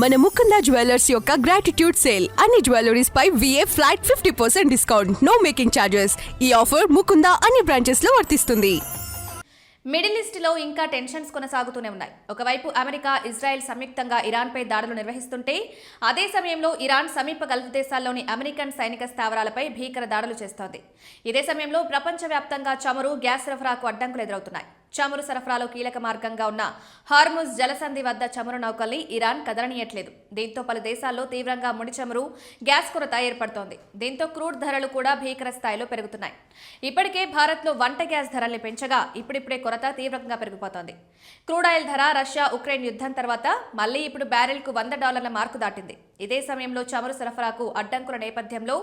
మన ముకుంద జ్యువెలర్స్ యొక్క gratitude sale అన్ని జ్యువెలరీస్ పై VA flat 50% discount, no making charges. ఈ ఆఫర్ ముకుంద అన్ని బ్రాంచెస్ లో వర్తిస్తుంది. మిడిల్ ఈస్ట్లో ఇంకా టెన్షన్స్ కొనసాగుతూనే ఉన్నాయి. ఒకవైపు అమెరికా, ఇజ్రాయెల్ సంయుక్తంగా ఇరాన్పై దాడులు నిర్వహిస్తుంటే అదే సమయంలో ఇరాన్ సమీప గల్ఫ్ దేశాల్లోని అమెరికన్ సైనిక స్థావరాలపై భీకర దాడులు చేస్తోంది. ఇదే సమయంలో ప్రపంచవ్యాప్తంగా చమురు, గ్యాస్ సరఫరాకు అడ్డంకులు ఎదురవుతున్నాయి. చమురు సరఫరాలో కీలక మార్గంగా ఉన్న హార్ముజ్ జలసంధి వద్ద చమురు నౌకల్ని ఇరాన్ కదలనీయట్లేదు. దీంతో పలు దేశాల్లో తీవ్రంగా ముడి చమురు, గ్యాస్ కొరత ఏర్పడుతోంది. దీంతో క్రూడ్ ధరలు కూడా భీకర స్థాయిలో పెరుగుతున్నాయి. ఇప్పటికే భారత్లో వంట గ్యాస్ ధరల్ని పెంచగా ఇప్పుడిప్పుడే కొరత తీవ్రంగా పెరిగిపోతోంది. క్రూడ్ ఆయిల్ ధర రష్యా ఉక్రెయిన్ యుద్ధం తర్వాత మళ్లీ ఇప్పుడు బ్యారెల్కు $100 మార్కు దాటింది. ఇదే సమయంలో చమురు సరఫరాకు అడ్డంకుల నేపథ్యంలో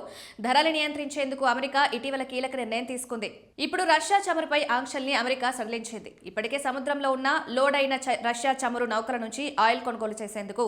ధరలు నియంత్రించేందుకు అమెరికా ఇటీవల కీలక నిర్ణయం తీసుకుంది. ఇప్పుడు రష్యా చమురుపై ఆంక్షల్ని అమెరికా సడలించింది. ఇప్పటికే సముద్రంలో ఉన్న లోడ్ అయిన రష్యా చమురు నౌకల నుంచి ఆయిల్ కొనుగోలు చేసేందుకు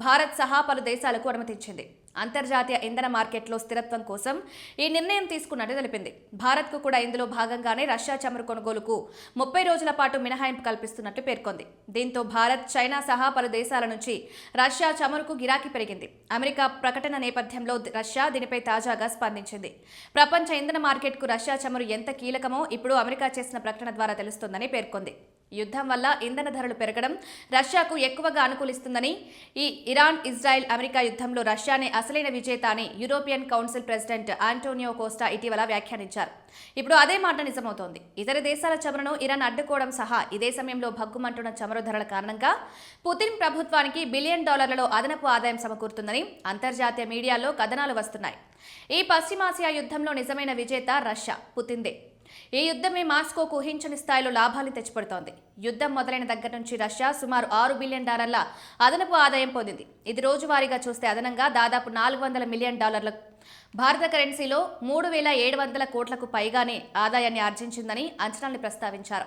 భారత్ సహా పలు దేశాలకు అనుమతించింది. అంతర్జాతీయ ఇంధన మార్కెట్లో స్థిరత్వం కోసం ఈ నిర్ణయం తీసుకున్నట్టు తెలిపింది. భారత్కు కూడా ఇందులో భాగంగానే రష్యా చమురు కొనుగోలుకు 30 రోజుల పాటు మినహాయింపు కల్పిస్తున్నట్టు పేర్కొంది. దీంతో భారత్, చైనా సహా పలు దేశాల నుంచి రష్యా చమురుకు గిరాకీ పెరిగింది. అమెరికా ప్రకటన నేపథ్యంలో రష్యా దీనిపై తాజాగా స్పందించింది. ప్రపంచ ఇంధన మార్కెట్కు రష్యా చమురు ఎంత కీలకమో ఇప్పుడు అమెరికా చేసిన ప్రకటన ద్వారా తెలుస్తోందని పేర్కొంది. యుద్ధం వల్ల ఇంధన ధరలు పెరగడం రష్యాకు ఎక్కువగా అనుకూలిస్తుందని, ఈ ఇరాన్, ఇజ్రాయెల్, అమెరికా యుద్ధంలో రష్యానే అసలైన విజేత అని European council president Antonio Costa ఇటీవల వ్యాఖ్యానించారు. ఇప్పుడు అదే మాట నిజమవుతోంది. ఇతర దేశాల చమురును ఇరాన్ అడ్డుకోవడం సహా ఇదే సమయంలో భగ్గుమంటున్న చమురు ధరల కారణంగా పుతిన్ ప్రభుత్వానికి $1 బిలియన్ అదనపు ఆదాయం సమకూరుతుందని అంతర్జాతీయ మీడియాలో కథనాలు వస్తున్నాయి. ఈ పశ్చిమాసియా యుద్ధంలో నిజమైన విజేత రష్యా, పుతిన్దే. ఈ యుద్ధమే మాస్కోకు ఊహించని స్థాయిలో లాభాలు తెచ్చిపెడుతోంది. యుద్ధం మొదలైన దగ్గర నుంచి రష్యా సుమారు $6 బిలియన్ అదనపు ఆదాయం పొందింది. ఇది రోజువారీగా చూస్తే అదనంగా దాదాపు $400 మిలియన్. భారత కరెన్సీలో 3,700 కోట్లకు పైగానే ఆదాయాన్ని ఆర్జించిందని అంచనాల్ని ప్రస్తావించారు.